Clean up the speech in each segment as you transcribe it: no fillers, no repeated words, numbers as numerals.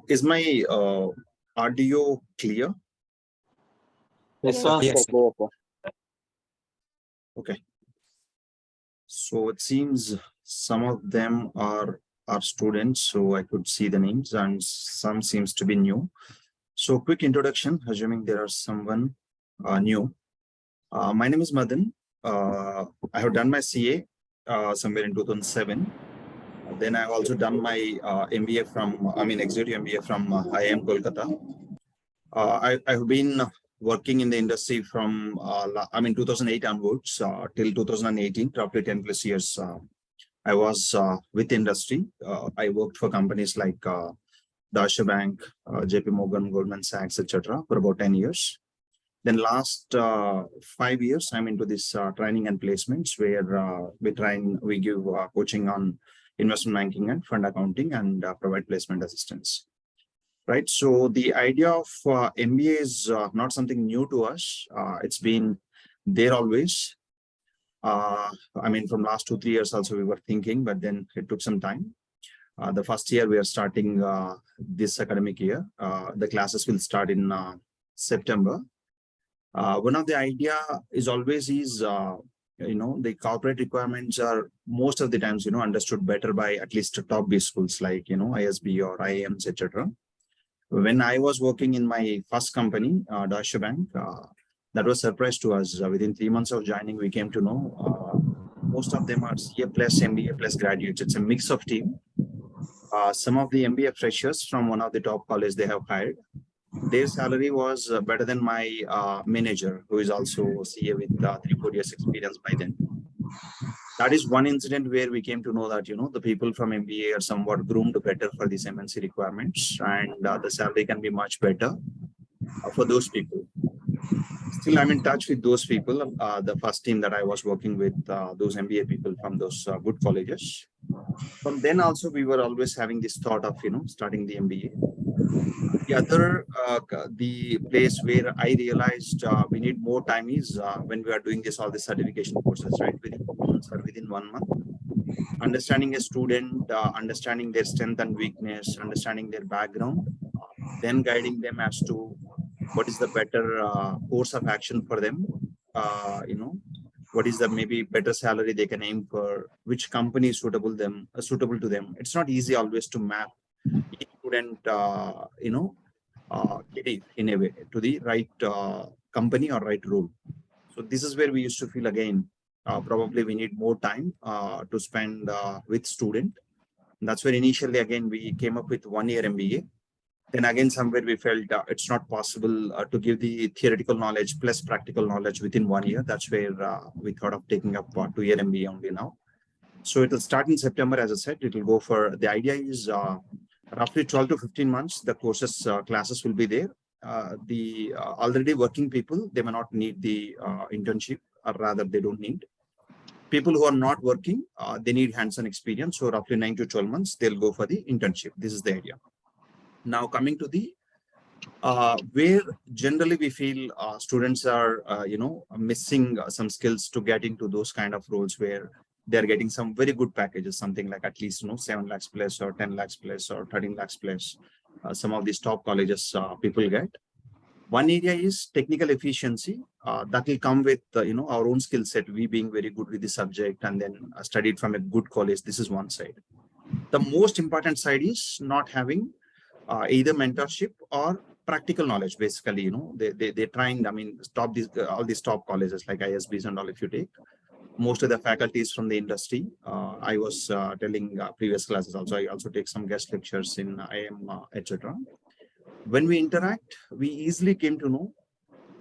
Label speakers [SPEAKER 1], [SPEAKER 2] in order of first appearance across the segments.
[SPEAKER 1] Is my audio clear?
[SPEAKER 2] Yes, sir.
[SPEAKER 3] Yes.
[SPEAKER 1] Okay. So it seems some of them are students, so I could see the names, and some seems to be new. So quick introduction, assuming there are someone new. My name is Madan. I have done my CA somewhere in 2007. Then I've also done my MBA from, executive MBA from IIM Kolkata. I have been working in the industry from 2008 onwards till 2018, roughly 10 plus years. I was with industry. I worked for companies like Deutsche Bank, JP Morgan, Goldman Sachs, etc. for about 10 years. Then last 5 years, I'm into this training and placements where we give coaching on investment banking and fund accounting and provide placement assistance. Right. So the idea of MBA is not something new to us. It's been there always. From last 2-3 years also we were thinking, but then it took some time. The first year we are starting this academic year. The classes will start in September. One of the idea is always the corporate requirements are most of the times understood better by at least top B schools like ISB or IIMs, etc. When I was working in my first company, Deutsche Bank, that was a surprise to us. Within 3 months of joining, we came to know most of them are CA plus MBA plus graduates. It's a mix of team. Some of the MBA freshers from one of the top colleges they have hired, their salary was better than my manager, who is also CA with 3-4 years experience by then. That is one incident where we came to know that, the people from MBA are somewhat groomed better for these MNC requirements, and the salary can be much better for those people. Still, I'm in touch with those people, the first team that I was working with, those MBA people from those good colleges. From then also, we were always having this thought of, starting the MBA. The other, the place where I realized we need more time is when we are doing all the certification courses, right? Within 2 months or within 1 month. Understanding a student, understanding their strength and weakness, understanding their background, then guiding them as to what is the better course of action for them, what is the maybe better salary they can aim for, which company is suitable to them. It's not easy always to map each student, in a way to the right company or right role. So this is where we used to feel again, probably we need more time to spend with student. And that's where initially again we came up with 1 year MBA. Then again somewhere we felt it's not possible to give the theoretical knowledge plus practical knowledge within 1 year. That's where we thought of taking up 2 year MBA only now. So it will start in September, as I said. It will go for, the idea is roughly 12 to 15 months. The courses classes will be there. The already working people, they may not need the internship, or rather they don't need. People who are not working, they need hands-on experience. So roughly 9 to 12 months, they'll go for the internship. This is the idea. Now coming to the where generally we feel students are, missing some skills to get into those kind of roles where they're getting some very good packages, something like at least 7 lakhs plus or 10 lakhs plus or 13 lakhs plus. Some of these top colleges people get. One area is technical efficiency that will come with our own skill set, we being very good with the subject and then studied from a good college. This is one side. The most important side is not having either mentorship or practical knowledge. Basically, they trying, stop all these top colleges like ISBs and all. If you take most of the faculties from the industry, I was telling previous classes also, I also take some guest lectures in IIM, etc. When we interact, we easily came to know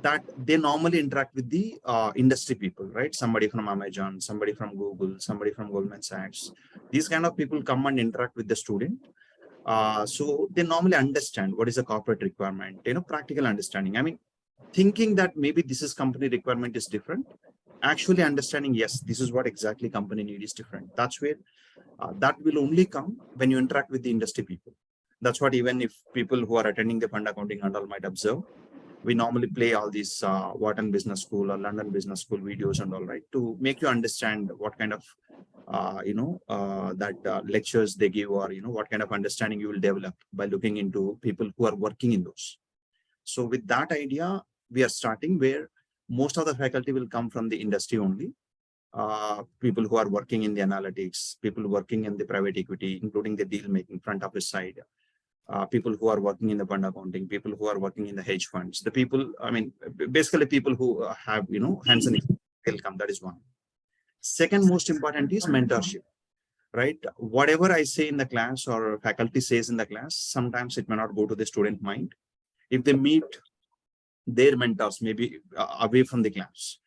[SPEAKER 1] that they normally interact with the industry people, right? Somebody from Amazon, somebody from Google, somebody from Goldman Sachs. These kind of people come and interact with the student. So they normally understand what is a corporate requirement, practical understanding. Thinking that maybe this is company requirement is different, actually understanding, yes, this is what exactly company need is different. That's where that will only come when you interact with the industry people. That's what even if people who are attending the fund accounting and all might observe. we normally play all these Wharton Business School or London Business School videos and all, right, to make you understand what kind of lectures they give, or what kind of understanding you will develop by looking into people who are working in those. So with that idea, we are starting where most of the faculty will come from the industry only. People who are working in the analytics, people working in the private equity, including the deal making front office side, people who are working in the fund accounting, people who are working in the hedge funds, the people, I mean, basically people who have, hands-on experience will come. That is one. Second most important is mentorship, right? Whatever I say in the class or faculty says in the class, sometimes it may not go to the student mind. If they meet their mentors, maybe away from the class,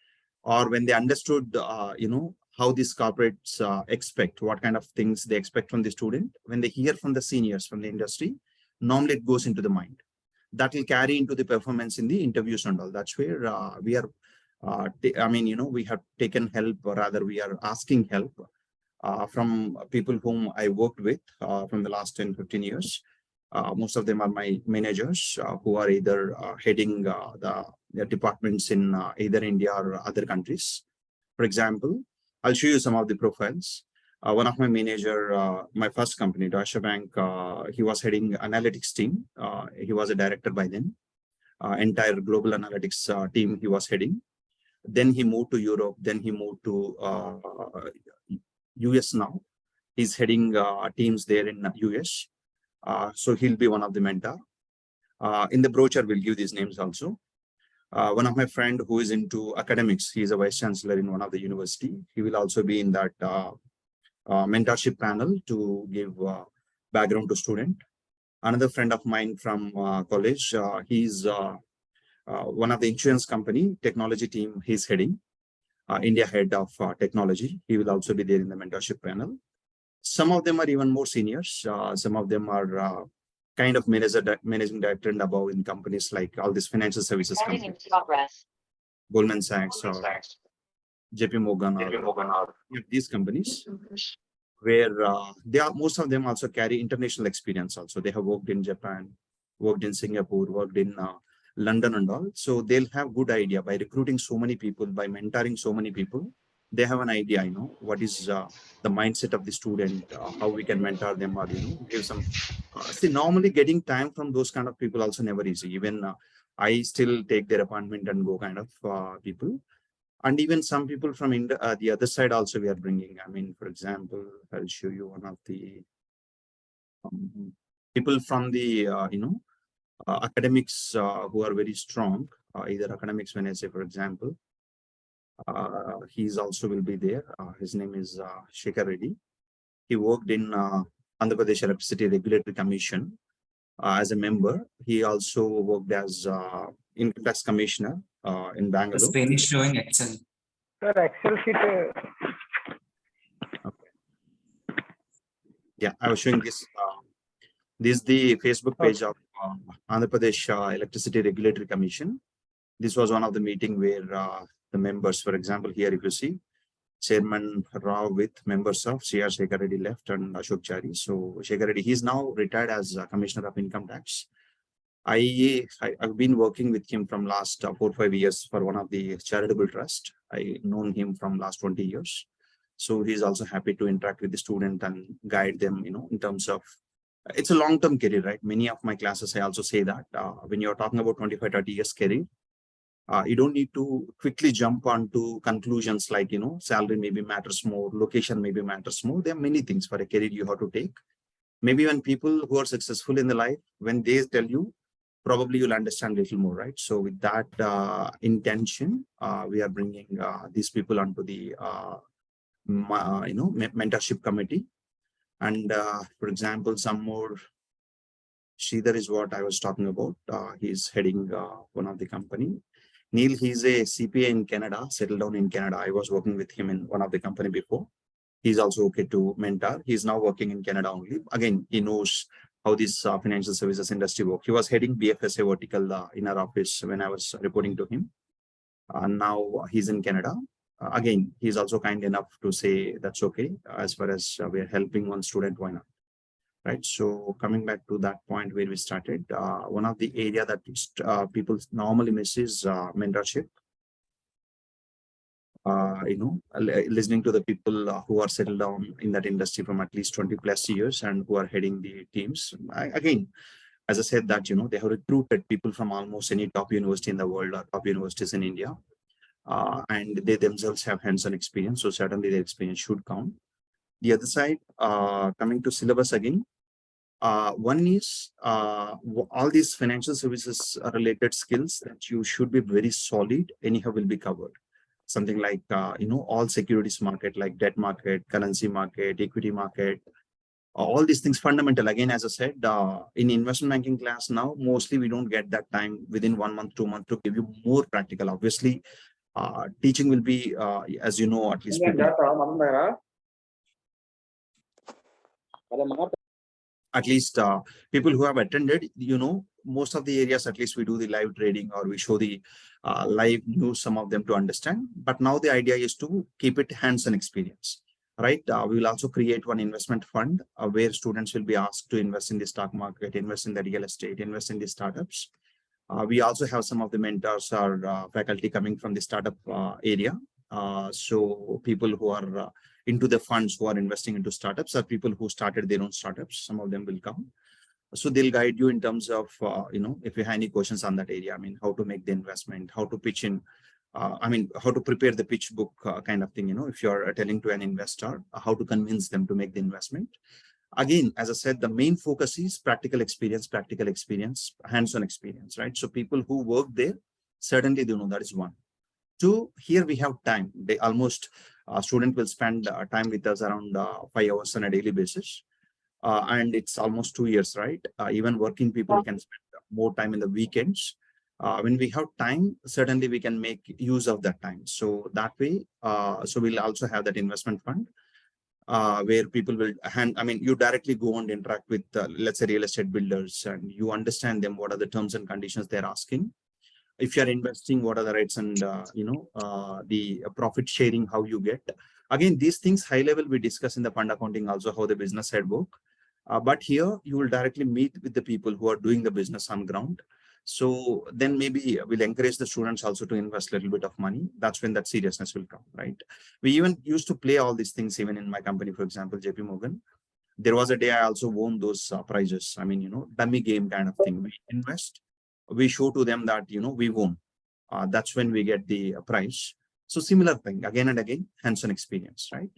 [SPEAKER 1] or when they understood, how these corporates expect, what kind of things they expect from the student, when they hear from the seniors from the industry, normally it goes into the mind. That will carry into the performance in the interviews and all. That's where we are, we have taken help, or rather we are asking help from people whom I worked with from the last 10, 15 years. Most of them are my managers who are either heading the departments in either India or other countries. For example, I'll show you some of the profiles. One of my manager, my first company, Deutsche Bank, he was heading analytics team. He was a director by then. Entire global analytics team he was heading. Then he moved to Europe. Then he moved to US now. He's heading teams there in US. So he'll be one of the mentor. In the brochure, we'll give these names also. One of my friend who is into academics, he's a vice chancellor in one of the university. He will also be in that mentorship panel to give background to student. Another friend of mine from college, he's one of the insurance company technology team he's heading, India head of technology. He will also be there in the mentorship panel. Some of them are even more seniors. Some of them are kind of managing director and above in companies like all these financial services companies, Goldman Sachs or JP Morgan or these companies, where they are, most of them also carry international experience. Also, they have worked in Japan, worked in Singapore, worked in London and all. So they'll have good idea by recruiting so many people, by mentoring so many people. They have an idea, what is the mindset of the student, how we can mentor them, or give some. See, normally getting time from those kind of people also never easy. Even I still take their appointment and go kind of people. And even some people from the other side also we are bringing. I mean, for example, I'll show you one of the people from the, academics who are very strong, either academics when I say, for example, he's also will be there. His name is Reddy. He worked in Andhra Pradesh Electricity Regulatory Commission as a member. He also worked as income tax commissioner in Bangalore.
[SPEAKER 2] The screen is showing Excel.
[SPEAKER 3] Sir, Excel sheet.
[SPEAKER 1] Okay. Yeah, I was showing this. This is the Facebook page of Andhra Pradesh Electricity Regulatory Commission. This was one of the meeting where the members, for example, here if you see, Chairman Rao with members of C.R. Shekhar Reddy left and Ashok Chari. So Shekhar Reddy, he's now retired as Commissioner of Income Tax. I've been working with him from last 4 or 5 years for one of the charitable trust. I known him from last 20 years. So he's also happy to interact with the student and guide them, in terms of, it's a long-term career, right? Many of my classes, I also say that when you're talking about 25, 30 years career, you don't need to quickly jump onto conclusions like, salary maybe matters more, location maybe matters more. There are many things for a career you have to take. Maybe when people who are successful in the life, when they tell you, probably you'll understand a little more, right? So with that intention, we are bringing these people onto the, mentorship committee. And for example, some more, Sridhar is what I was talking about. He's heading one of the company. Neil, he's a CPA in Canada, settled down in Canada. I was working with him in one of the company before. He's also okay to mentor. He's now working in Canada only. Again, he knows how this financial services industry works. He was heading BFSA vertical in our office when I was reporting to him. Now he's in Canada. Again, he's also kind enough to say that's okay. As far as we're helping one student, why not? right? So coming back to that point where we started, one of the area that people normally miss is mentorship. Listening to the people who are settled down in that industry from at least 20 plus years and who are heading the teams. Again, as I said that, they have recruited people from almost any top university in the world or top universities in India. And they themselves have hands-on experience. So certainly their experience should count. The other side, coming to syllabus again, one is all these financial services related skills that you should be very solid, anyhow will be covered. Something like, all securities market, like debt market, currency market, equity market, all these things fundamental. Again, as I said, in investment banking class now, mostly we don't get that time within 1 month, 2 months to give you more practical. Obviously, teaching will be, as you know, at least people who have attended, most of the areas, at least we do the live trading or we show the live news, some of them to understand. But now the idea is to keep it hands-on experience, right? We will also create one investment fund where students will be asked to invest in the stock market, invest in the real estate, invest in the startups. We also have some of the mentors or faculty coming from the startup area. So people who are into the funds who are investing into startups are people who started their own startups. Some of them will come. So they'll guide you in terms of, if you have any questions on that area, I mean, how to make the investment, how to pitch in, how to prepare the pitch book kind of thing, if you're telling to an investor, how to convince them to make the investment. Again, as I said, the main focus is practical experience, hands-on experience, right? So people who work there, certainly they know that is one. Two, here we have time. They almost, student will spend time with us around 5 hours on a daily basis. And it's almost 2 years, right? Even working people can spend more time in the weekends. When we have time, certainly we can make use of that time. So that way, so we'll also have that investment fund where people will you directly go and interact with, let's say, real estate builders, and you understand them, what are the terms and conditions they're asking. If you're investing, what are the rates and, the profit sharing, how you get. Again, these things high level we discuss in the fund accounting also, how the business side work. But here you will directly meet with the people who are doing the business on ground. So then maybe we'll encourage the students also to invest a little bit of money. That's when that seriousness will come, right? We even used to play all these things even in my company, for example, JP Morgan. There was a day I also won those prizes. Dummy game kind of thing. We invest, we show to them that, we won. That's when we get the prize. So similar thing, again and again, hands-on experience, right?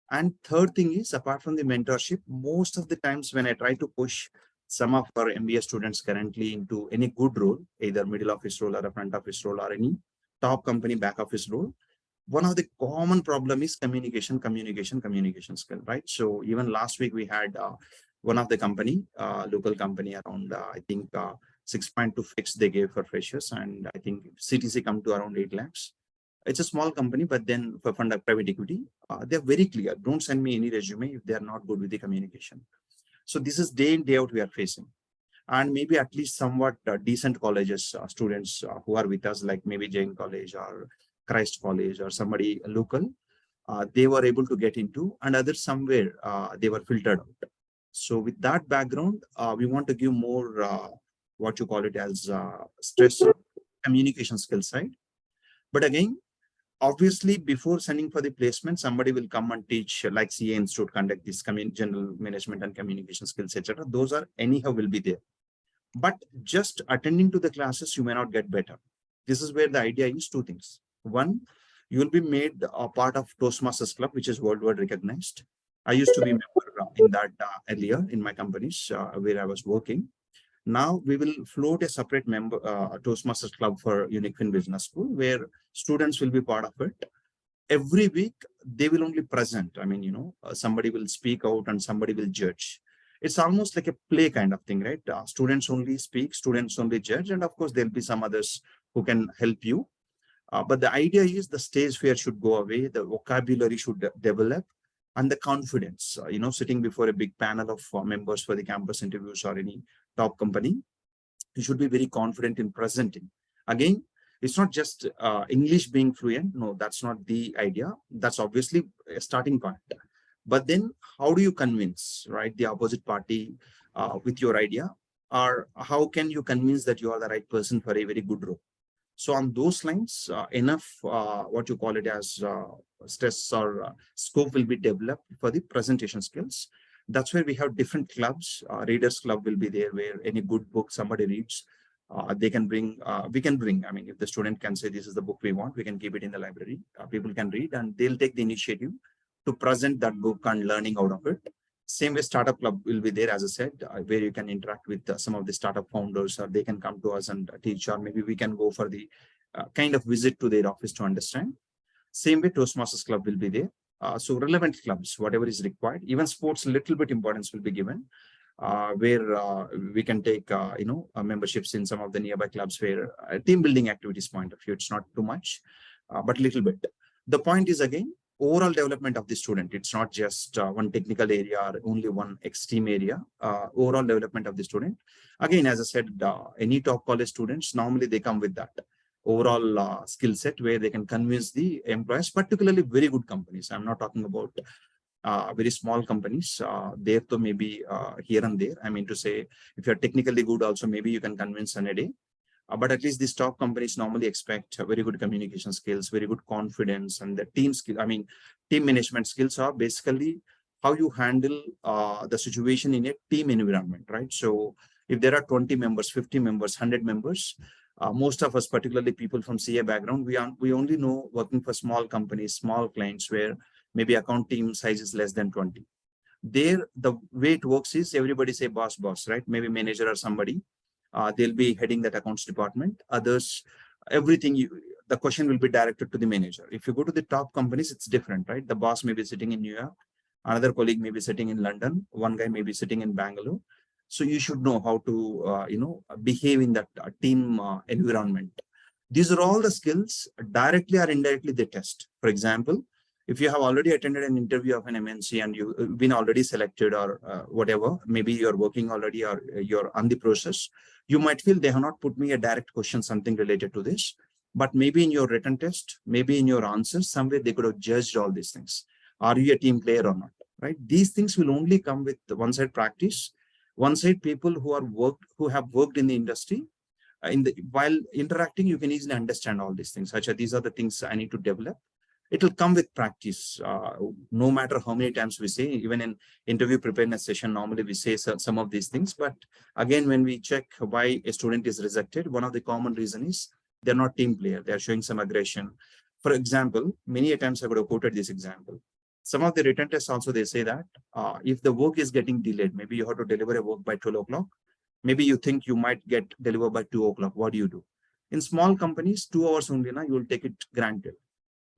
[SPEAKER 1] And third thing is, apart from the mentorship, most of the times when I try to push some of our MBA students currently into any good role, either middle office role or a front office role or any top company back office role, one of the common problem is communication skill, right? So even last week we had one of the company, local company around, I think 6.2 fixed they gave for freshers, and I think CTC come to around 8 lakhs. It's a small company, but then for fund of private equity, they're very clear. Don't send me any resume if they are not good with the communication. So this is day in, day out we are facing. And maybe at least somewhat decent colleges, students who are with us, like maybe Jain College or Christ College or somebody local, they were able to get into, and others somewhere they were filtered out. So with that background, we want to give more, what you call it as stress communication skill side. But again, obviously, before sending for the placement, somebody will come and teach, like CA Institute conduct this general management and communication skills, etc. Those are anyhow will be there. But just attending to the classes, you may not get better. This is where the idea is two things. One, you will be made a part of Toastmasters Club, which is worldwide recognized. I used to be a member in that earlier in my companies where I was working. Now we will float a separate member Toastmasters Club for UNiQFIN Business School, where students will be part of it. Every week they will only present. Somebody will speak out and somebody will judge. It's almost like a play kind of thing, right? Students only speak, students only judge, and of course there'll be some others who can help you. But the idea is the stage fear should go away, the vocabulary should develop, and the confidence, sitting before a big panel of members for the campus interviews or any top company, you should be very confident in presenting. Again, it's not just English being fluent. No, that's not the idea. That's obviously a starting point. But then how do you convince, right, the opposite party with your idea? Or how can you convince that you are the right person for a very good role? So on those lines, enough what you call it as stress or scope will be developed for the presentation skills. That's where we have different clubs. Readers club will be there, where any good book somebody reads, they can bring, we can bring, I mean, if the student can say this is the book we want, we can keep it in the library. People can read and they'll take the initiative to present that book and learning out of it. Same way, startup club will be there, as I said, where you can interact with some of the startup founders, or they can come to us and teach, or maybe we can go for the kind of visit to their office to understand. Same way, Toastmasters club will be there. So relevant clubs, whatever is required, even sports, little bit importance will be given, where we can take, memberships in some of the nearby clubs, where team building activities point of view, it's not too much, but little bit. The point is, again, overall development of the student. It's not just one technical area or only one extreme area. Overall development of the student. Again, as I said, any top college students, normally they come with that overall skill set, where they can convince the employers, particularly very good companies. I'm not talking about very small companies. There to maybe here and there. I mean to say, if you're technically good, also maybe you can convince on a day. But at least these top companies normally expect very good communication skills, very good confidence, and the team skill. I mean, team management skills are basically how you handle the situation in a team environment, right? So if there are 20 members, 50 members, 100 members, most of us, particularly people from CA background, we only know working for small companies, small clients, where maybe account team size is less than 20. There, the way it works is everybody say boss, right? Maybe manager or somebody. They'll be heading that accounts department. Others, the question will be directed to the manager. If you go to the top companies, it's different, right? The boss may be sitting in New York, another colleague may be sitting in London, one guy may be sitting in Bangalore. So you should know how to, behave in that team environment. These are all the skills, directly or indirectly, they test. For example, if you have already attended an interview of an MNC and you've been already selected, or whatever, maybe you're working already, or you're on the process, you might feel they have not put me a direct question, something related to this, but maybe in your written test, maybe in your answers, somewhere they could have judged all these things. Are you a team player or not, right? These things will only come with one-side practice, one-side people who have worked in the industry. While interacting, you can easily understand all these things. Such as these are the things I need to develop. It will come with practice. No matter how many times we say, even in interview preparedness session, normally we say some of these things. But again, when we check why a student is rejected, one of the common reasons is they're not team player. They're showing some aggression. For example, many times I would have quoted this example. Some of the written tests also, they say that if the work is getting delayed, maybe you have to deliver a work by 12 o'clock. Maybe you think you might get delivered by 2 o'clock. What do you do? In small companies, 2 hours only, you will take it granted.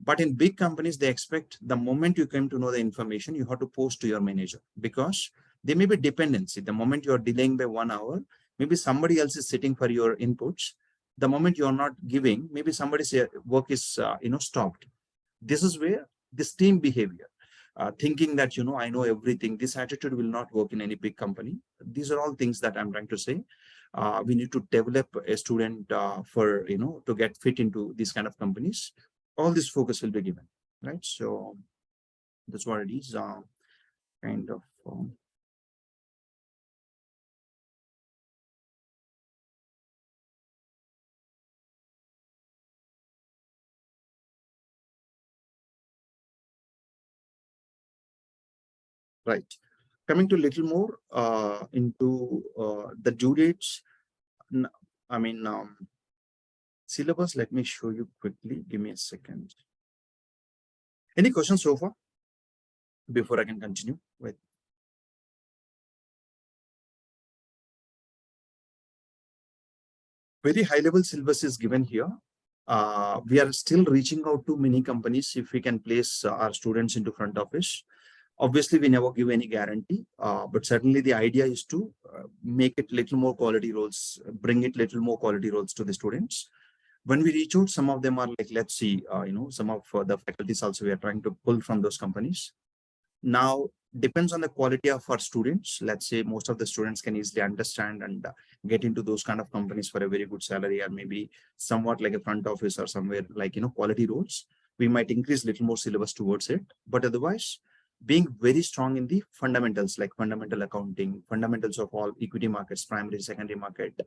[SPEAKER 1] But in big companies, they expect the moment you came to know the information, you have to post to your manager, because there may be dependency. The moment you're delaying by 1 hour, maybe somebody else is sitting for your inputs. The moment you're not giving, maybe somebody's work is stopped. This is where this team behavior, thinking that I know everything, this attitude will not work in any big company. These are all things that I'm trying to say. We need to develop a student for to get fit into these kind of companies. All this focus will be given, right? So that's what it is. Kind of. Right. Coming to a little more into the due dates. I mean, syllabus. Let me show you quickly. Give me a second. Any questions so far before I can continue with? Very high level syllabus is given here. We are still reaching out to many companies if we can place our students into front office. Obviously, we never give any guarantee, but certainly the idea is to make it little more quality roles, bring it little more quality roles to the students. When we reach out, some of them are like, let's see, some of the faculties also we are trying to pull from those companies. Now, depends on the quality of our students. Let's say most of the students can easily understand and get into those kind of companies for a very good salary, or maybe somewhat like a front office or somewhere like, quality roles. We might increase little more syllabus towards it, but otherwise, being very strong in the fundamentals like fundamental accounting, fundamentals of all equity markets, primary, secondary market,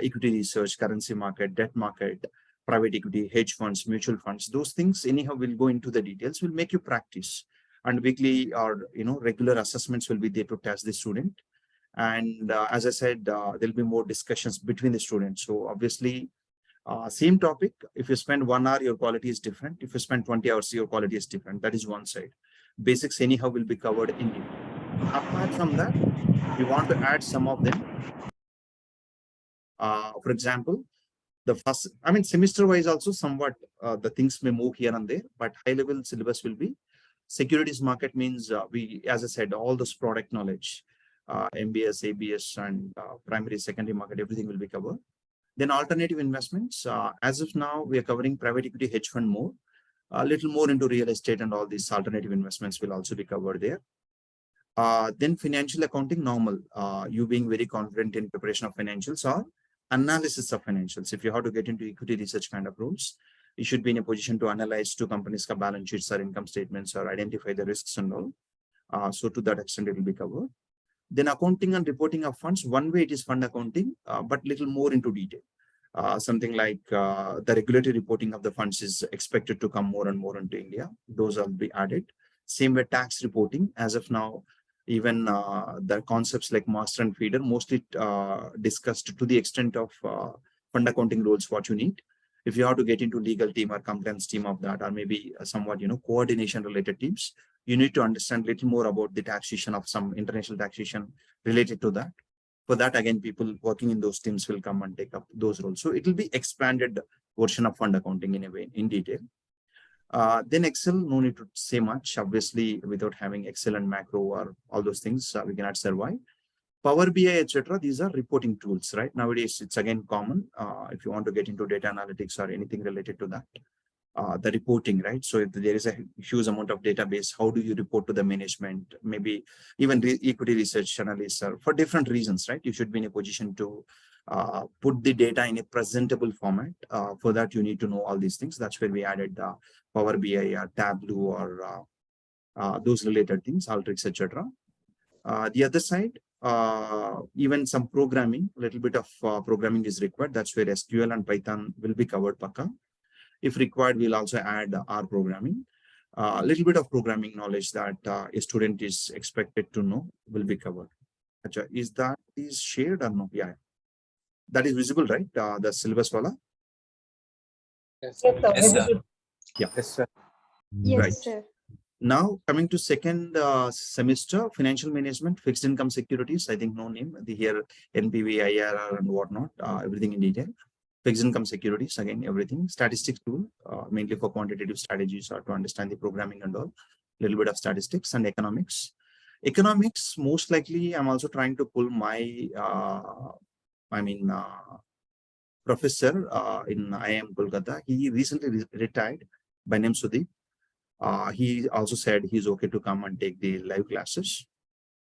[SPEAKER 1] equity research, currency market, debt market, private equity, hedge funds, mutual funds. Those things anyhow will go into the details, will make you practice. And weekly or regular assessments will be there to test the student. And as I said, there'll be more discussions between the students. So obviously, same topic. If you spend 1 hour, your quality is different. If you spend 20 hours, your quality is different. That is one side. Basics anyhow will be covered in it. Apart from that, we want to add some of them. For example, the first, semester wise also somewhat the things may move here and there, but high level syllabus will be securities market means as I said, all this product knowledge, MBS, ABS, and primary, secondary market, everything will be covered. Then alternative investments. As of now, we are covering private equity, hedge fund more. A little more into real estate and all these alternative investments will also be covered there. Then financial accounting, normal. You being very confident in preparation of financials or analysis of financials. If you have to get into equity research kind of roles, you should be in a position to analyze two companies' balance sheets or income statements or identify the risks and all. So to that extent, it will be covered. Then accounting and reporting of funds, one way it is fund accounting, but little more into detail. Something like the regulatory reporting of the funds is expected to come more and more into India. Those will be added. Same way tax reporting. As of now, even the concepts like master and feeder, mostly discussed to the extent of fund accounting rules, what you need. If you have to get into legal team or compliance team of that, or maybe somewhat, coordination related teams, you need to understand a little more about the taxation of some international taxation related to that. For that, again, people working in those teams will come and take up those roles. So it will be expanded version of fund accounting in a way, in detail. Then Excel, no need to say much. Obviously, without having Excel and macro or all those things, we cannot survive. Power BI, etc. These are reporting tools, right? Nowadays, it's again common. If you want to get into data analytics or anything related to that. The reporting, right? So if there is a huge amount of database, how do you report to the management? Maybe even equity research analysts for different reasons, right? You should be in a position to put the data in a presentable format. For that, you need to know all these things. That's where we added Power BI or Tableau or those related things, Alteryx, etc. The other side, even some programming, a little bit of programming is required. That's where SQL and Python will be covered, Pakka. If required, we'll also add R programming. A little bit of programming knowledge that a student is expected to know will be covered. Is that shared or no? Yeah. That is visible, right? The syllabus wala?
[SPEAKER 2] Yes,
[SPEAKER 3] Yes, sir.
[SPEAKER 2] Yes, sir.
[SPEAKER 1] Yeah.
[SPEAKER 2] Yes, sir.
[SPEAKER 4] Yes,
[SPEAKER 1] Right.
[SPEAKER 4] sir.
[SPEAKER 1] Now, coming to second semester, financial management, fixed income securities, I think no name, here NPV, IRR and whatnot, everything in detail. Fixed income securities, again, everything. Statistics tool, mainly for quantitative strategies or to understand the programming and all. Little bit of statistics and economics. Economics, most likely, I'm also trying to pull my, professor in IIM Kolkata. He recently retired by name Sudeep. He also said he's okay to come and take the live classes.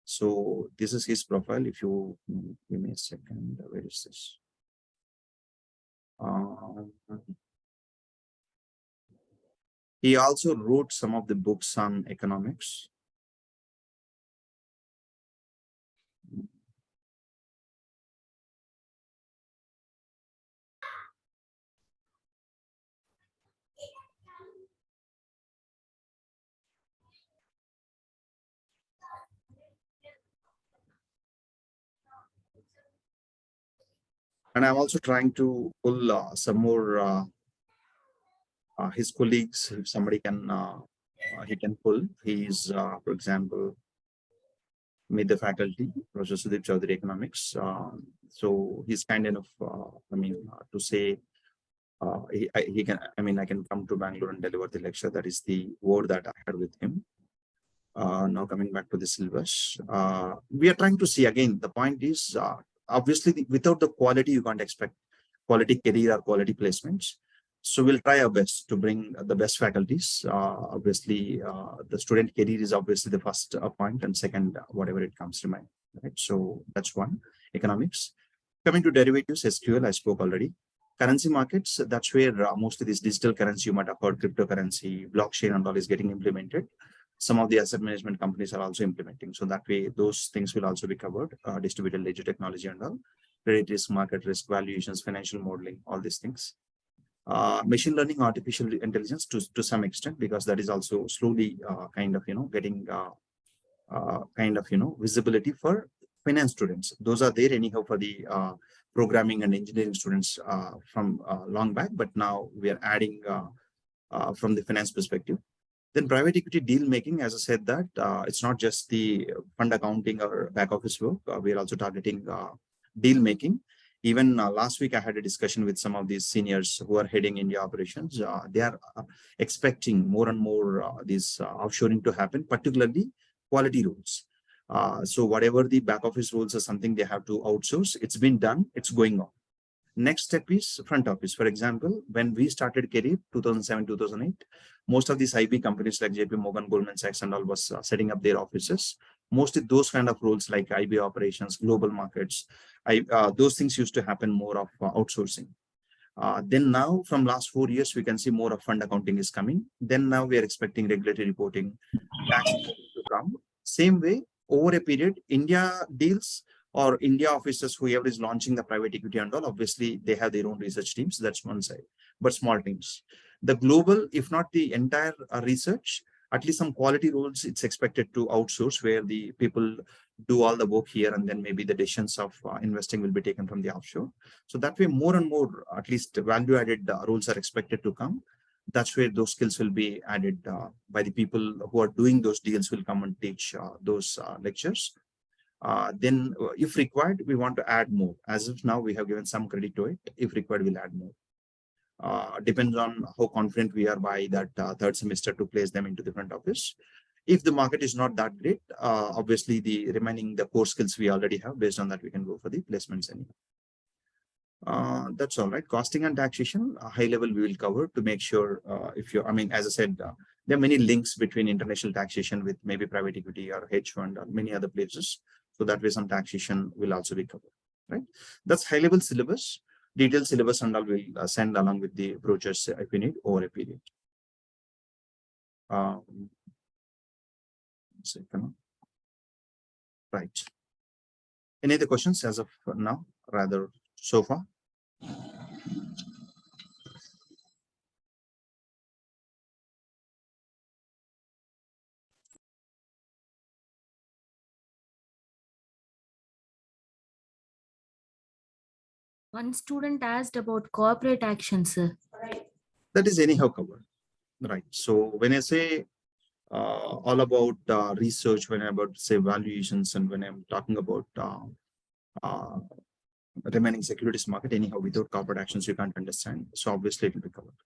[SPEAKER 1] So this is his profile. If you give me a second, where is this? He also wrote some of the books on economics. And I'm also trying to pull some more his colleagues, if somebody can, he can pull. He's, for example, made the faculty, Professor Sudeep Chaudhary, Economics. So he's kind enough, to say, he can, I can come to Bangalore and deliver the lecture. That is the word that I had with him. Now coming back to the syllabus, we are trying to see again, the point is, obviously without the quality, you can't expect quality career or quality placements. So we'll try our best to bring the best faculties. Obviously, the student career is obviously the first point, and second, whatever it comes to mind. Right. So that's one. Economics. Coming to derivatives, SQL, I spoke already. Currency markets, that's where mostly this digital currency, you might have heard, cryptocurrency, blockchain and all is getting implemented. some of the asset management companies are also implementing. So that way, those things will also be covered, distributed ledger technology and all, credit risk, market risk, valuations, financial modeling, all these things. Machine learning, artificial intelligence to some extent, because that is also slowly kind of, getting kind of, visibility for finance students. Those are there anyhow for the programming and engineering students from long back, but now we are adding from the finance perspective. Then private equity deal making, as I said, that it's not just the fund accounting or back office work. We are also targeting deal making. Even last week, I had a discussion with some of these seniors who are heading India operations. They are expecting more and more this offshoring to happen, particularly quality roles. So whatever the back office roles are something they have to outsource, it's been done, it's going on. Next step is front office. For example, when we started career 2007, 2008, most of these IB companies like JP Morgan, Goldman Sachs and all was setting up their offices. Mostly those kind of roles like IB operations, global markets, those things used to happen more of outsourcing. Then now from last 4 years, we can see more of fund accounting is coming. Then now we are expecting regulatory reporting, tax to come. Same way, over a period, India deals or India offices, whoever is launching the private equity and all, obviously they have their own research teams. That's one side, but small teams. The global, if not the entire research, at least some quality roles, it's expected to outsource where the people do all the work here and then maybe the decisions of investing will be taken from the offshore. So that way, more and more, at least value added roles are expected to come. That's where those skills will be added by the people who are doing those deals will come and teach those lectures. Then if required, we want to add more. As of now, we have given some credit to it. If required, we'll add more. Depends on how confident we are by that third semester to place them into the front office. If the market is not that great, obviously the remaining the core skills we already have, based on that we can go for the placements anyway. That's all right. Costing and taxation, high level we will cover to make sure if you, I mean, as I said, there are many links between international taxation with maybe private equity or hedge fund or many other places. So that way some taxation will also be covered, right? That's high level syllabus. Detailed syllabus and all will send along with the brochures if we need over a period. Right. Any other questions as of now, rather so far?
[SPEAKER 4] One student asked about corporate action, sir.
[SPEAKER 1] That is anyhow covered, right? So when I say all about research, when I'm about say valuations, and when I'm talking about remaining securities market, anyhow, without corporate actions, you can't understand. So obviously it will be covered.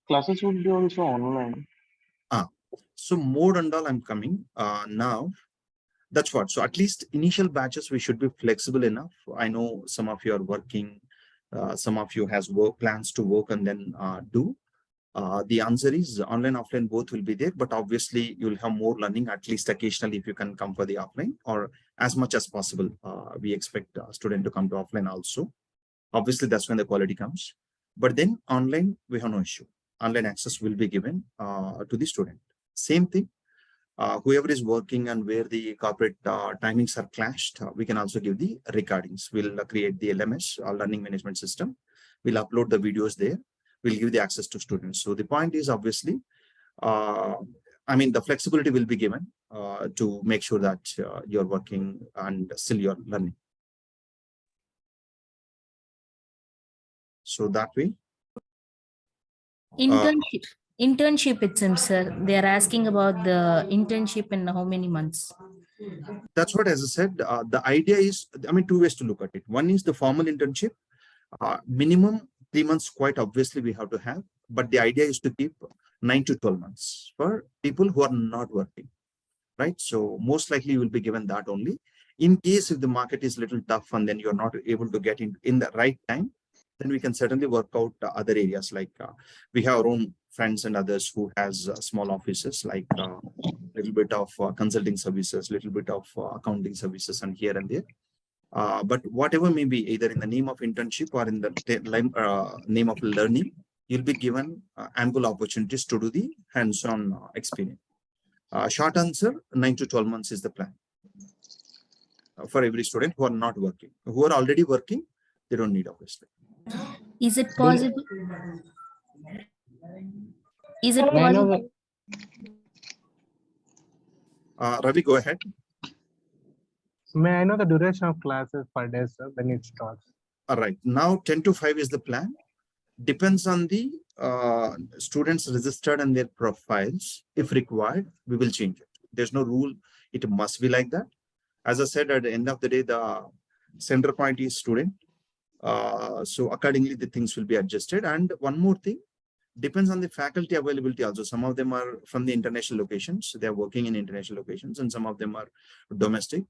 [SPEAKER 2] Classes would be also online.
[SPEAKER 1] So mode and all I'm coming now. That's what. So at least initial batches, we should be flexible enough. I know some of you are working, some of you has work plans to work and then do. The answer is online, offline, both will be there, but obviously you'll have more learning, at least occasionally if you can come for the offline or as much as possible. We expect a student to come to offline also. Obviously that's when the quality comes, but then online, we have no issue. Online access will be given to the student. Same thing. Whoever is working and where the corporate timings are clashed, we can also give the recordings. We'll create the LMS, learning management system. We'll upload the videos there. We'll give the access to students. So the point is obviously, I mean, the flexibility will be given to make sure that you're working and still you're learning. So that way.
[SPEAKER 4] Internship, it seems, sir. They are asking about the internship in how many months?
[SPEAKER 1] That's what, as I said, the idea is, I mean, two ways to look at it. One is the formal internship, minimum 3 months, quite obviously we have to have, but the idea is to keep 9 to 12 months for people who are not working, right? So most likely you will be given that only. In case if the market is a little tough and then you're not able to get in the right time, then we can certainly work out other areas like we have our own friends and others who has small offices like a little bit of consulting services, little bit of accounting services and here and there. But whatever may be, either in the name of internship or in the name of learning, you'll be given ample opportunities to do the hands-on experience. Short answer, 9 to 12 months is the plan for every student who are not working. Who are already working, they don't need, obviously.
[SPEAKER 4] Is it possible? Is it
[SPEAKER 2] May I know
[SPEAKER 4] possible?
[SPEAKER 1] Ravi, go ahead.
[SPEAKER 2] May I know the duration of classes per day, sir, when it starts?
[SPEAKER 1] All right. Now 10 to 5 is the plan. Depends on the students registered and their profiles. If required, we will change it. There's no rule. It must be like that. As I said, at the end of the day, the center point is student. So accordingly, the things will be adjusted. And one more thing, depends on the faculty availability also. Some of them are from the international locations. They are working in international locations, and some of them are domestic.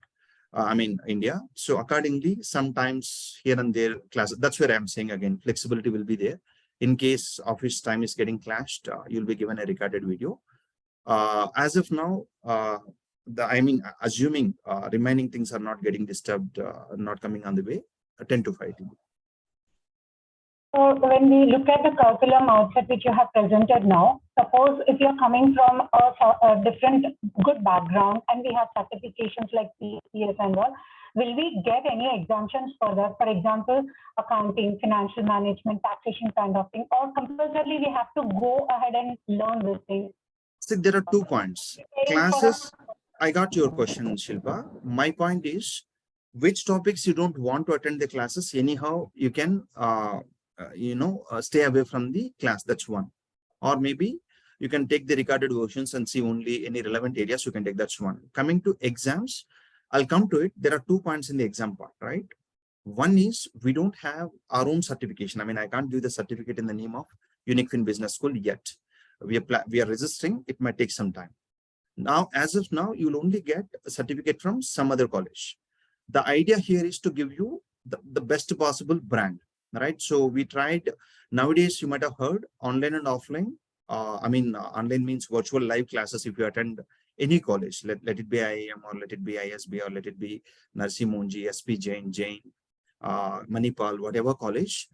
[SPEAKER 1] India. So accordingly, sometimes here and there classes, that's where I'm saying again, flexibility will be there. In case office time is getting clashed, you'll be given a recorded video. As of now, assuming remaining things are not getting disturbed, not coming on the way, 10 to 5.
[SPEAKER 5] So when we look at the curriculum outset which you have presented now, suppose if you're coming from a different good background and we have certifications like PCS and all, will we get any exemptions for that? For example, accounting, financial management, taxation kind of thing, or compulsorily we have to go ahead and learn this thing?
[SPEAKER 1] See, there are 2 points. Classes, I got your question, Shilpa. My point is, which topics you don't want to attend the classes, anyhow, you can stay away from the class. That's one. Or maybe you can take the recorded versions and see only any relevant areas you can take. That's one. Coming to exams, I'll come to it. There are 2 points in the exam part, right? One is we don't have our own certification. I can't give the certificate in the name of UNiQFIN Business School yet. We are registering. It might take some time. Now, as of now, you'll only get a certificate from some other college. The idea here is to give you the best possible brand. Right. So we tried, nowadays you might have heard online and offline. Online means virtual live classes. If you attend any college, let it be IIM or let it be ISB or let it be Narsi Monji, SP Jain, Manipal, whatever college,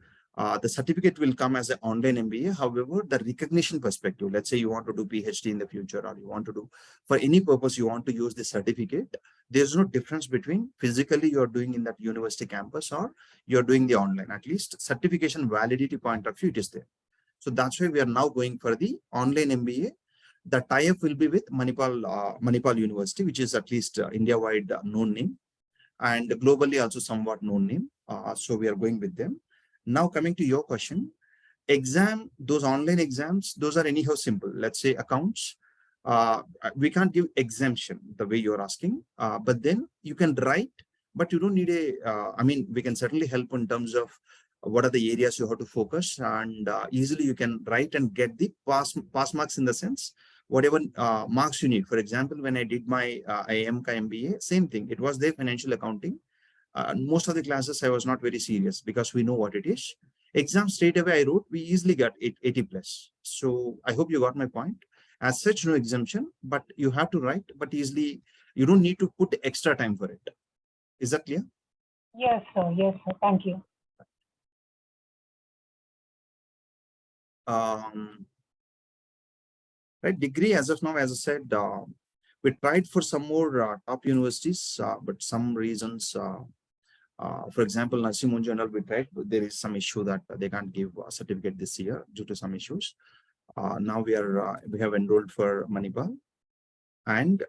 [SPEAKER 1] the certificate will come as an online MBA. However, the recognition perspective, let's say you want to do PhD in the future or you want to do, for any purpose you want to use the certificate, there's no difference between physically you're doing in that university campus or you're doing the online. At least certification validity point of view, it is there. So that's why we are now going for the online MBA. The tie-up will be with Manipal University, which is at least India-wide known name, and globally also somewhat known name. So we are going with them. Now coming to your question, those online exams, those are anyhow simple. Let's say accounts, we can't give exemption the way you're asking, but then you can write, but you don't need we can certainly help in terms of what are the areas you have to focus, and easily you can write and get the pass marks, in the sense, whatever marks you need. For example, when I did my IIM ka MBA, same thing. It was their financial accounting. Most of the classes I was not very serious because we know what it is. Exam straight away I wrote, we easily got 80 plus. So I hope you got my point. As such, no exemption, but you have to write, but easily you don't need to put extra time for it. Is that clear?
[SPEAKER 5] Yes, sir. Yes, sir. Thank you.
[SPEAKER 1] Right, degree as of now, as I said, we tried for some more top universities, but some reasons, for example, Narsi Monji and all, we tried, but there is some issue that they can't give a certificate this year due to some issues. Now we have enrolled for Manipal and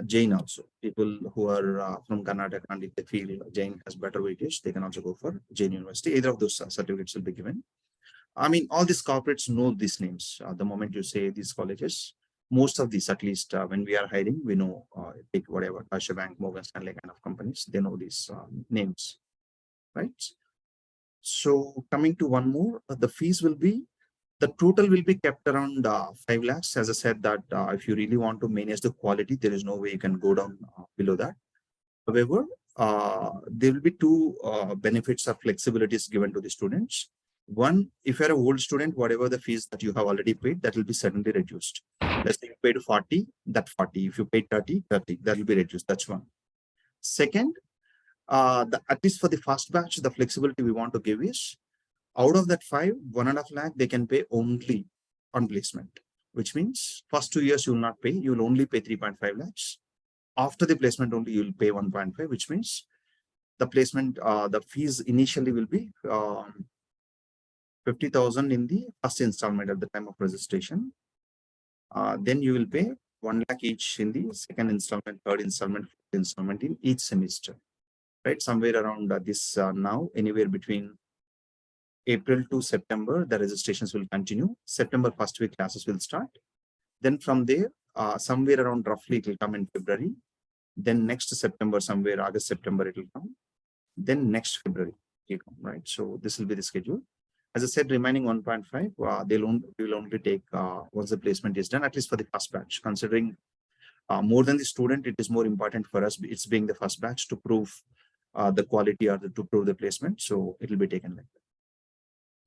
[SPEAKER 1] Jain also. People who are from Karnataka, and if they feel Jain has better weightage, they can also go for Jain University. Either of those certificates will be given. All these corporates know these names. The moment you say these colleges, most of these, at least when we are hiring, we know, take whatever, Deutsche Bank, Morgan Stanley kind of companies, they know these names, right? So coming to one more, the fees will be, the total will be kept around 5 lakhs. As I said that if you really want to manage the quality, there is no way you can go down below that. However, there will be 2 benefits of flexibilities given to the students. One, if you're an old student, whatever the fees that you have already paid, that will be suddenly reduced. Let's say you paid 40, that 40. If you paid 30, that will be reduced. That's one. Second, at least for the first batch, the flexibility we want to give is, Out of that 5, 1.5 lakh, they can pay only on placement, which means first 2 years you will not pay, you will only pay 3.5 lakhs. After the placement only, you will pay 1.5, which means the placement, the fees initially will be 50,000 in the first installment at the time of registration. Then you will pay 1 lakh each in the second installment, third installment, fourth installment in each semester, right? Somewhere around this now, anywhere between April to September, the registrations will continue. September first week classes will start. Then from there, somewhere around roughly it will come in February. Then next September, somewhere August, September it will come. Then next February it will come, right? So this will be the schedule. As I said, remaining 1.5, we will only take once the placement is done, at least for the first batch. Considering more than the student, it is more important for us, it's being the first batch, to prove the quality or to prove the placement. So it will be taken like that.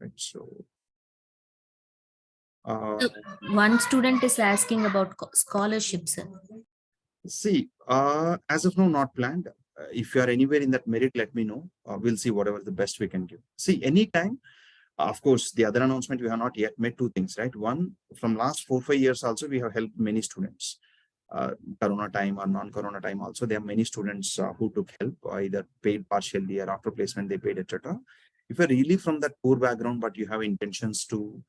[SPEAKER 1] Right. So
[SPEAKER 4] One student is asking about scholarships.
[SPEAKER 1] see, as of now, not planned. If you are anywhere in that merit, let me know. We'll see whatever the best we can give. See, anytime, of course, the other announcement, we have not yet made 2 things, right? One, from last 4-5 years also, we have helped many students. Corona time or non-Corona time also, there are many students who took help, either paid partially or after placement they paid, etc. If you're really from that poor background, but you have intentions to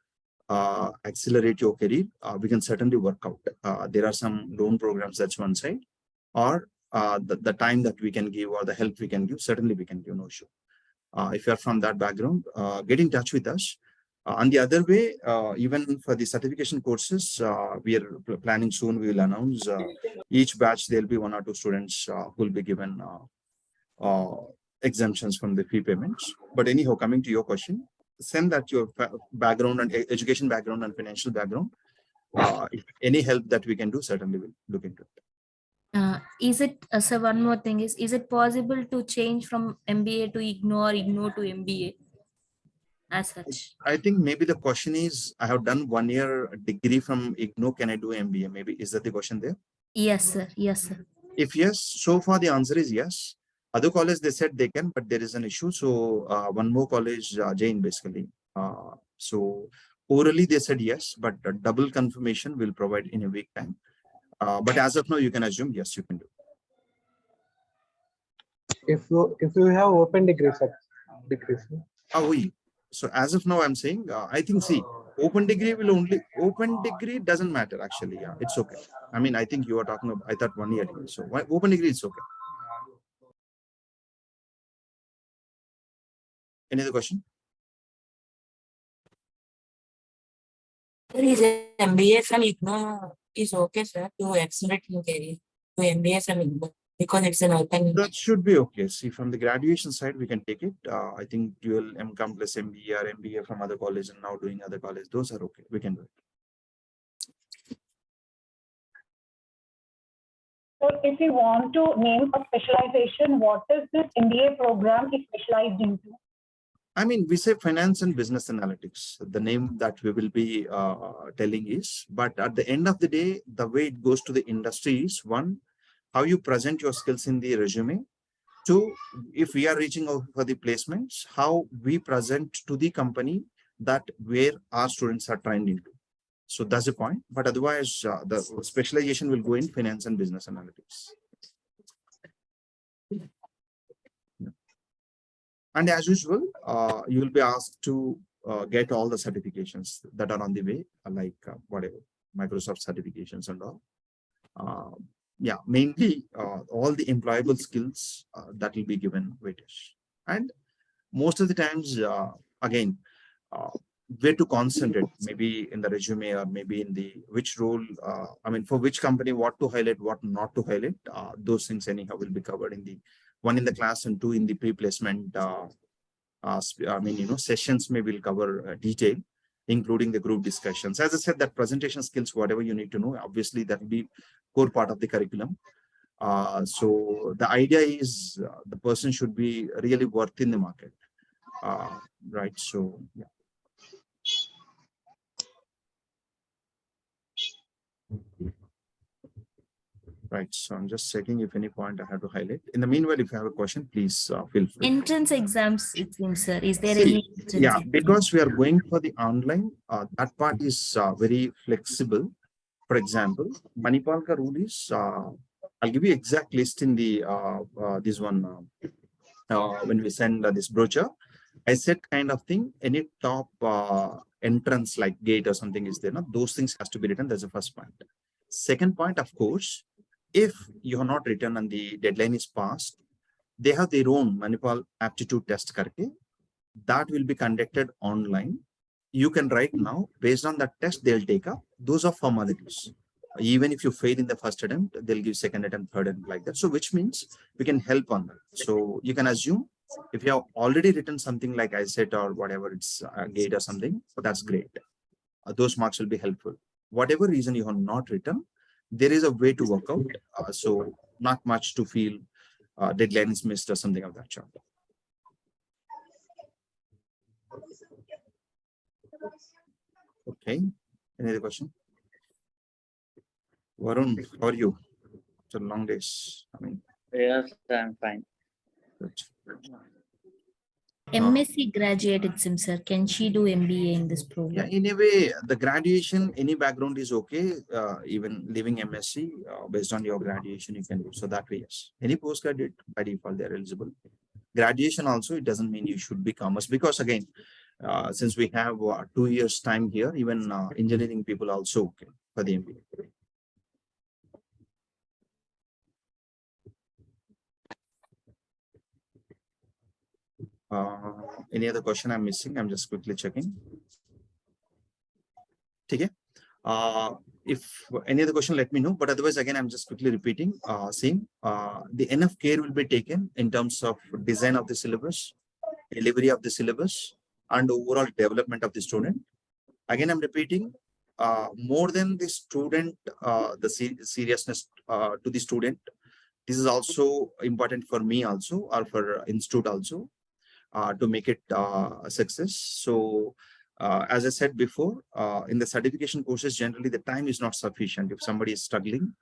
[SPEAKER 1] accelerate your career, we can certainly work out. There are some loan programs, that's one side, or the time that we can give or the help we can give, certainly we can give, no issue. If you're from that background, get in touch with us. On the other way, even for the certification courses, we are planning soon, we will announce each batch, there'll be 1 or 2 students who will be given exemptions from the fee payments. But anyhow, coming to your question, send that your background and education background and financial background. If any help that we can do, certainly we'll look into it.
[SPEAKER 4] Is it, so one more thing is it possible to change from MBA to IGNO or IGNO to MBA as such?
[SPEAKER 1] I think maybe the question is, I have done 1 year degree from IGNO, can I do MBA? Maybe, is that the question there?
[SPEAKER 4] Yes, sir. Yes, sir.
[SPEAKER 1] If yes, so far the answer is yes. Other college, they said they can, but there is an issue. So one more college, Jain, basically. So orally they said yes, but double confirmation will provide in a week time. But as of now, you can assume yes, you can do.
[SPEAKER 2] If you have open degrees,
[SPEAKER 1] So as of now, I'm saying, I think, see, open degree doesn't matter actually. Yeah, it's okay. I mean, I think you are talking about, I thought 1 year degree. So open degree is okay. Any other question?
[SPEAKER 6] Sir, is MBA from IGNO is okay, sir, to accelerate in career to MBA from IGNO because it's an open.
[SPEAKER 1] That should be okay. See, from the graduation side, we can take it. I think dual MCOM plus MBA or MBA from other college and now doing other college, those are okay. We can do it.
[SPEAKER 5] So if you want to name a specialization, what is this MBA program is specialized into?
[SPEAKER 1] I mean, we say finance and business analytics, the name that we will be telling is, but at the end of the day, the way it goes to the industry is, one, how you present your skills in the resume. 2, if we are reaching out for the placements, how we present to the company that where our students are trained into. So that's the point. But otherwise, the specialization will go in finance and business analytics. And as usual, you will be asked to get all the certifications that are on the way, like whatever, Microsoft certifications and all. Yeah, mainly all the employable skills that will be given weightage. And most of the times, again, where to concentrate, maybe in the resume or maybe in the which role, I mean, for which company, what to highlight, what not to highlight, those things anyhow will be covered in the 1 in the class and 2 in the pre-placement. I mean, sessions maybe will cover detail, including the group discussions. As I said, that presentation skills, whatever you need to know, obviously that will be core part of the curriculum. So the idea is the person should be really worth in the market, right? So yeah. Right. So I'm just checking if any point I have to highlight. In the meanwhile, if you have a question, please feel free.
[SPEAKER 4] Entrance exams, it seems, sir. Is there
[SPEAKER 1] See,
[SPEAKER 4] any entrance
[SPEAKER 1] yeah,
[SPEAKER 4] exam?
[SPEAKER 1] because we are going for the online, that part is very flexible. For example, Manipalka rule is, I'll give you exact list in the this one when we send this brochure. I said kind of thing, any top entrance like gate or something is there, no? Those things has to be written. That's the first point. Second point, of course, if you have not written and the deadline is passed, they have their own Manipal aptitude test karke. That will be conducted online. You can write now, based on that test, they'll take up. Those are formalities. Even if you fail in the first attempt, they'll give second attempt, third attempt like that. So which means we can help on that. So you can assume if you have already written something like I said or whatever, it's a gate or something, so that's great. Those marks will be helpful. Whatever reason you have not written, there is a way to work out. So not much to feel deadline is missed or something of that sort. Okay. Any other question? Varun, how are you? It's a long days. I mean,
[SPEAKER 7] Yes, I'm fine.
[SPEAKER 1] good.
[SPEAKER 4] MSc graduate, it seems, sir. Can she do MBA in this
[SPEAKER 1] Yeah,
[SPEAKER 4] program?
[SPEAKER 1] in a way, the graduation, any background is okay. Even leaving MSc based on your graduation, you can do. So that way, yes. Any postgraduate by default, they're eligible. Graduation also, it doesn't mean you should be commerce because again, since we have 2 years time here, even engineering people also okay for the MBA. Any other question I'm missing? I'm just quickly checking. Okay. If any other question, let me know. But otherwise, again, I'm just quickly repeating. Same. The enough care will be taken in terms of design of the syllabus, delivery of the syllabus, and overall development of the student. Again, I'm repeating. More than the student, the seriousness to the student. This is also important for me also, or for institute also, to make it a success. So as I said before, in the certification courses, generally the time is not sufficient. If somebody is struggling,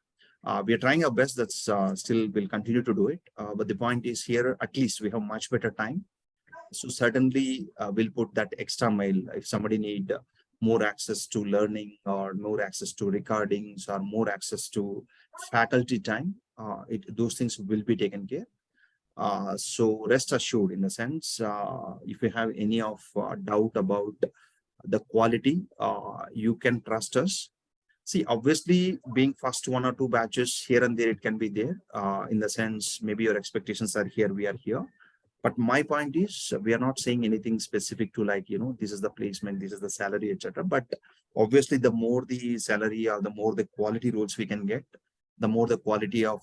[SPEAKER 1] we are trying our best. That's still will continue to do it. But the point is here, at least we have much better time. So certainly we'll put that extra mile. If somebody need more access to learning or more access to recordings or more access to faculty time, those things will be taken care. So rest assured, in a sense, if you have any of doubt about the quality, you can trust us. See, obviously, being first 1 or 2 batches here and there, it can be there. In the sense, maybe your expectations are here, we are here. But my point is, we are not saying anything specific to like, this is the placement, this is the salary, etc. But obviously, the more the salary or the more the quality roles we can get, the more the quality of,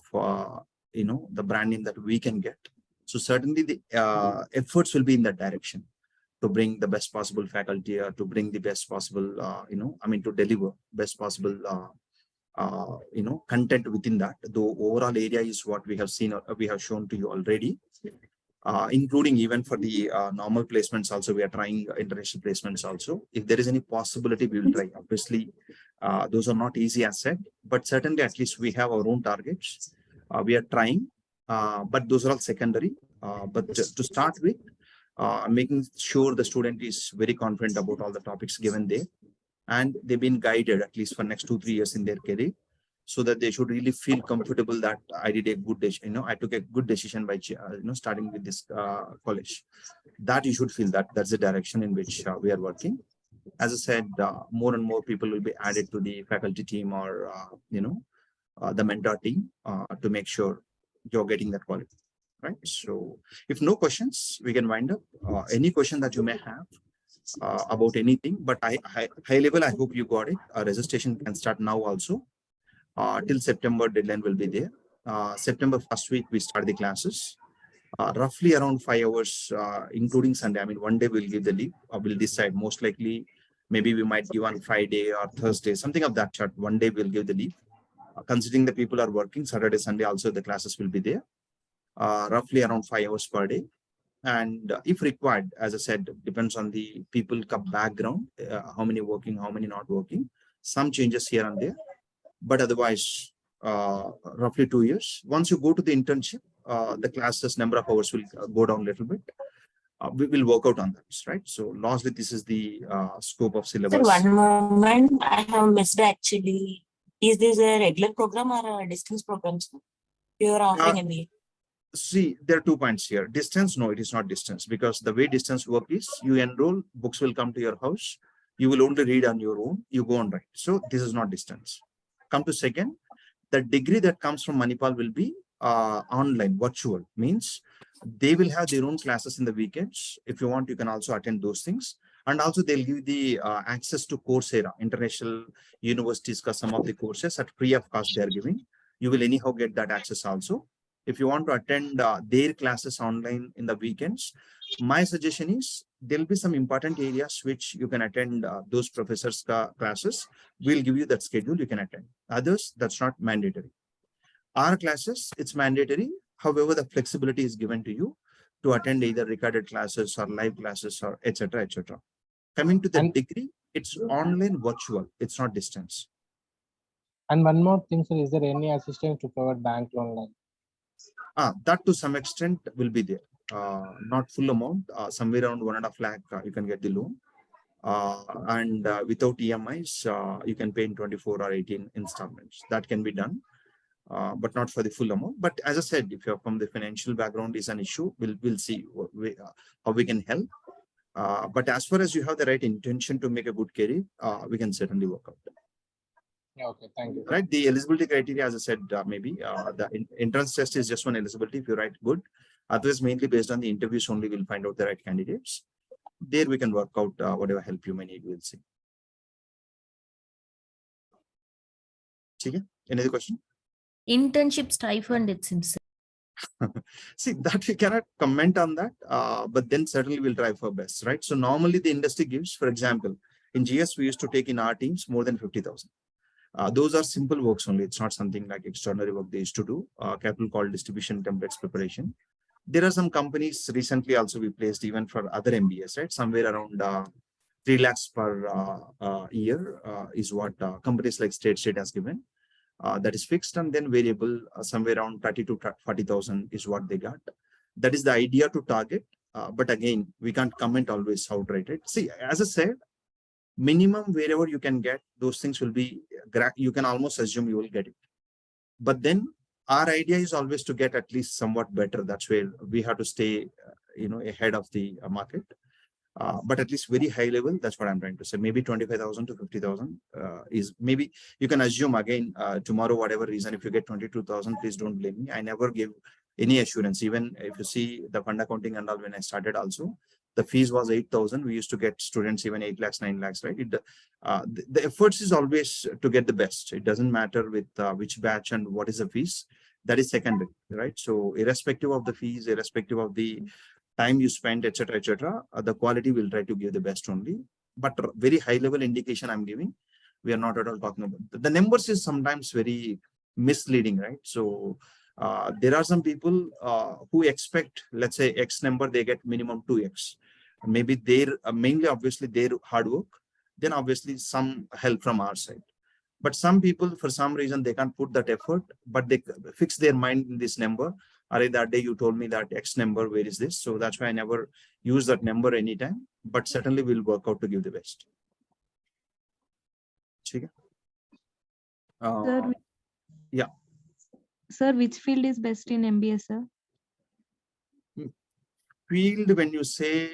[SPEAKER 1] the branding that we can get. So certainly the efforts will be in that direction to bring the best possible faculty, to bring the best possible, to deliver best possible, content within that. The overall area is what we have seen, we have shown to you already. Including even for the normal placements also, we are trying international placements also. If there is any possibility, we will try. Obviously, those are not easy as said, but certainly at least we have our own targets. We are trying, but those are all secondary. But to start with, making sure the student is very confident about all the topics given there, and they've been guided at least for next 2-3 years in their career, so that they should really feel comfortable that I did a good decision. I took a good decision by starting with this college. That you should feel that that's the direction in which we are working. As I said, more and more people will be added to the faculty team or the mentor team to make sure you're getting that quality, right? So if no questions, we can wind up. Any question that you may have about anything, but high level, I hope you got it. Registration can start now also. Till September deadline will be there. September first week we start the classes. Roughly around 5 hours, including Sunday. I mean, one day we'll give the leave. We'll decide. Most likely, maybe we might give on Friday or Thursday, something of that sort. One day we'll give the leave. Considering the people are working, Saturday, Sunday also the classes will be there. Roughly around 5 hours per day. And if required, as I said, depends on the people background, how many working, how many not working. Some changes here and there. But otherwise, roughly 2 years. Once you go to the internship, the classes number of hours will go down a little bit. We will work out on that, right? So largely this is the scope of
[SPEAKER 6] Sir,
[SPEAKER 1] syllabus.
[SPEAKER 6] one moment, I have missed actually. Is this a regular program or a distance program, sir? You are offering MBA.
[SPEAKER 1] See, there are 2 points here. Distance, no, it is not distance, because the way distance work is you enroll, books will come to your house. You will only read on your own. You go and write. So this is not distance. Come to second, the degree that comes from Manipal will be online, virtual, means they will have their own classes in the weekends. If you want, you can also attend those things. And also they'll give the access to Coursera, international universities, some of the courses at free of cost they are giving. You will anyhow get that access also. If you want to attend their classes online in the weekends, my suggestion is there'll be some important areas which you can attend those professors' classes. We'll give you that schedule, you can attend. Others, that's not mandatory. Our classes, it's mandatory. However, the flexibility is given to you to attend either recorded classes or live classes or etc. etc. Coming to the degree, it's online virtual, it's not distance.
[SPEAKER 2] And one more thing, sir, is there any assistance to provide bank loan line?
[SPEAKER 1] That to some extent will be there. Not full amount, somewhere around 1.5 lakh you can get the loan. And without EMIs, you can pay in 24 or 18 installments. That can be done, but not for the full amount. But as I said, if you're from the financial background is an issue, we'll see how we can help. But as far as you have the right intention to make a good career, we can certainly work out.
[SPEAKER 2] Okay, thank you.
[SPEAKER 1] Right, the eligibility criteria, as I said, maybe the entrance test is just one eligibility. If you write good, others mainly based on the interviews only, we'll find out the right candidates. There we can work out whatever help you may need. We'll see. Okay. Any other question?
[SPEAKER 4] Internship stipend, it seems.
[SPEAKER 1] See, that we cannot comment on that, but then certainly we'll try for best, right? So normally the industry gives, for example, in GS, we used to take in our teams more than 50,000. Those are simple works only. It's not something like extraordinary work they used to do. Capital call distribution, templates preparation. There are some companies recently also we placed even for other MBAs, right? Somewhere around 3 lakhs per year is what companies like State has given. That is fixed, and then variable somewhere around 30 to 40,000 is what they got. That is the idea to target. But again, we can't comment always how to write it. See, as I said, minimum wherever you can get, those things will be, you can almost assume you will get it. But then our idea is always to get at least somewhat better. That's where we have to stay, ahead of the market. But at least very high level, that's what I'm trying to say. Maybe 25,000 to 50,000 is maybe you can assume again tomorrow, whatever reason, if you get 22,000, please don't blame me. I never give any assurance. Even if you see the fund accounting and all, when I started also, the fees was 8,000. We used to get students even 8 lakhs, 9 lakhs, right? The efforts is always to get the best. It doesn't matter with which batch and what is the fees. That is secondary, right? So irrespective of the fees, irrespective of the time you spend, etc., the quality will try to give the best only. But very high level indication I'm giving, we are not at all talking about. The numbers is sometimes very misleading, right? So there are some people who expect, let's say X number, they get minimum 2X. Maybe they're mainly obviously their hard work, then obviously some help from our side. But some people, for some reason, they can't put that effort, but they fix their mind in this number. That day you told me that X number, where is this? So that's why I never use that number anytime, but certainly we'll work out to give the best.
[SPEAKER 7] Sir,
[SPEAKER 1] yeah.
[SPEAKER 7] Sir, which field is best in MBA, sir?
[SPEAKER 1] Field, when you say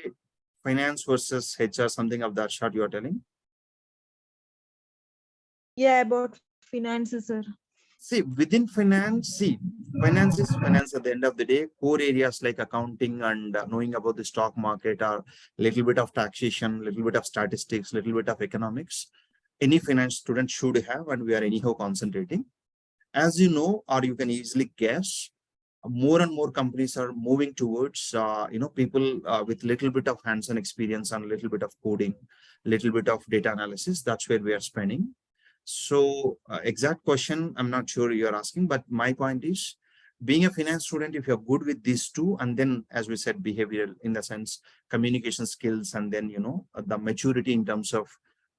[SPEAKER 1] finance versus HR, something of that sort you are telling?
[SPEAKER 7] Yeah, about finances, sir.
[SPEAKER 1] See, within finance, finance is finance at the end of the day. Core areas like accounting and knowing about the stock market, or little bit of taxation, little bit of statistics, little bit of economics. Any finance student should have, and we are anyhow concentrating. As you know, or you can easily guess, more and more companies are moving towards, people with little bit of hands-on experience and little bit of coding, little bit of data analysis. That's where we are spending. So exact question, I'm not sure you're asking, but my point is, being a finance student, if you're good with these two, and then, as we said, behavioral, in the sense, communication skills, and then, the maturity in terms of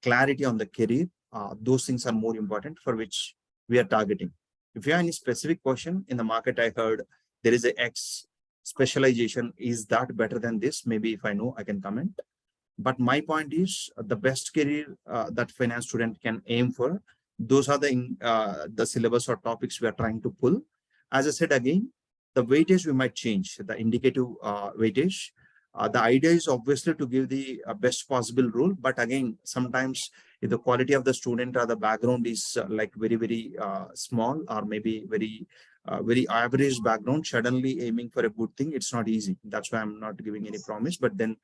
[SPEAKER 1] clarity on the career, those things are more important, for which we are targeting. If you have any specific question in the market, I heard there is a X specialization. Is that better than this? Maybe if I know, I can comment. But my point is the best career that finance student can aim for. Those are the syllabus or topics we are trying to pull. As I said again, the weightage we might change, the indicative weightage. The idea is obviously to give the best possible role, but again, sometimes if the quality of the student or the background is like very small or maybe very average background, suddenly aiming for a good thing, it's not easy. That's why I'm not giving any promise. But then,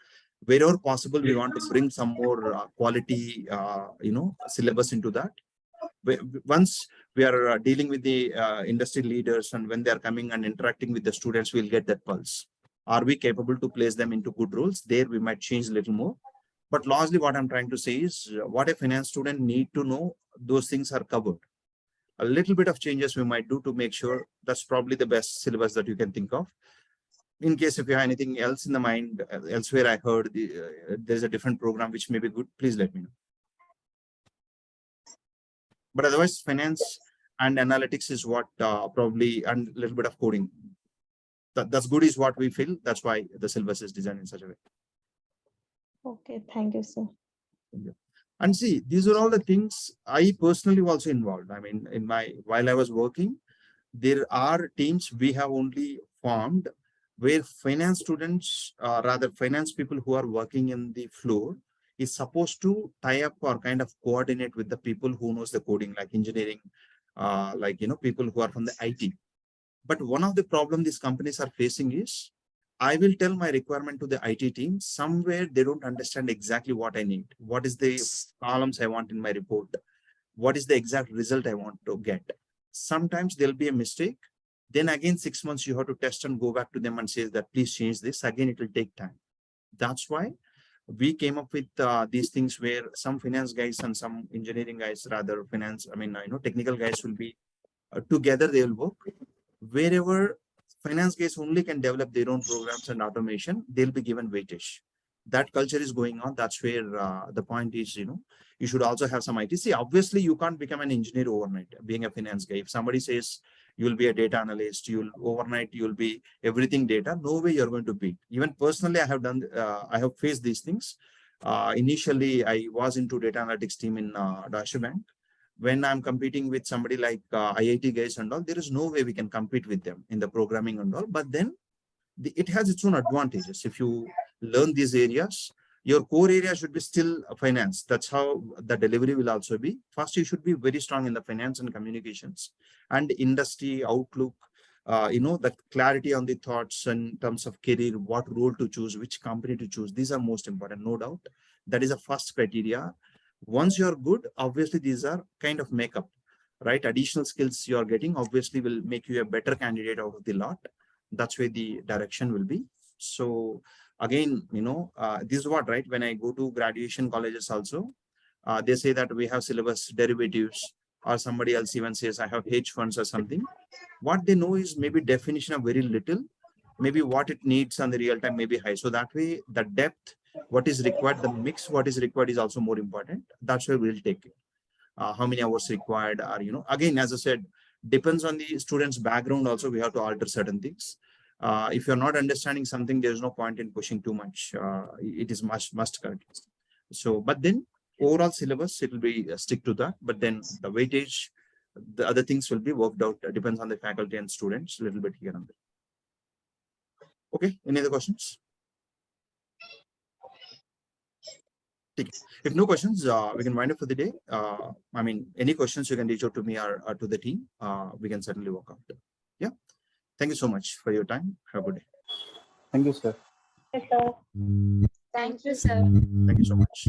[SPEAKER 1] wherever possible, we want to bring some more quality, syllabus into that. Once we are dealing with the industry leaders and when they are coming and interacting with the students, we'll get that pulse. Are we capable to place them into good roles? There we might change a little more. But largely what I'm trying to say is what a finance student need to know, those things are covered. A little bit of changes we might do to make sure that's probably the best syllabus that you can think of. In case if you have anything else in the mind, elsewhere I heard there's a different program which may be good, please let me know. But otherwise, finance and analytics is what probably, and a little bit of coding. That's good is what we feel. That's why the syllabus is designed in such a way.
[SPEAKER 8] Okay, thank you, sir.
[SPEAKER 1] And see, these are all the things I personally also involved. I mean, while I was working, there are teams we have only formed where finance students, rather finance people who are working in the floor, is supposed to tie up or kind of coordinate with the people who knows the coding, like engineering, people who are from the IT. But one of the problems these companies are facing is, I will tell my requirement to the IT team, somewhere they don't understand exactly what I need. What is the columns I want in my report? What is the exact result I want to get? Sometimes there'll be a mistake. Then again, 6 months, you have to test and go back to them and say that, please change this. Again, it will take time. That's why we came up with these things where some finance guys and some engineering guys, rather technical guys will be together, they will work. Wherever finance guys only can develop their own programs and automation, they'll be given weightage. That culture is going on. That's where the point is, you should also have some IT. See, obviously you can't become an engineer overnight, being a finance guy. If somebody says you'll be a data analyst, you'll be everything data, no way you're going to be. Even personally, I have faced these things. Initially, I was into data analytics team in Deutsche Bank. When I'm competing with somebody like IIT guys and all, there is no way we can compete with them in the programming and all. But then it has its own advantages. If you learn these areas, your core area should be still finance. That's how the delivery will also be. First, you should be very strong in the finance and communications and industry outlook, the clarity on the thoughts in terms of career, what role to choose, which company to choose. These are most important, no doubt. That is a first criteria. Once you're good, obviously these are kind of makeup, right? Additional skills you're getting obviously will make you a better candidate out of the lot. That's where the direction will be. So again, this is what, right? When I go to graduation colleges also, they say that we have syllabus derivatives, or somebody else even says I have hedge funds or something. What they know is maybe definition of very little, maybe what it needs on the real time may be high. So that way the depth, what is required, the mix, what is required is also more important. That's where we'll take it. How many hours required are, again, as I said, depends on the student's background. Also, we have to alter certain things. If you're not understanding something, there's no point in pushing too much. It is must correct. So, but then overall syllabus, it will be stick to that. But then the weightage, the other things will be worked out. Depends on the faculty and students a little bit here and there. Okay, any other questions? If no questions, we can wind up for the day. Any questions, you can reach out to me or to the team. We can certainly work out. Yeah. Thank you so much for your time. Have a good day.
[SPEAKER 2] Thank you, sir.
[SPEAKER 5] Yes, sir.
[SPEAKER 4] Thank you, sir.
[SPEAKER 1] Thank you so much.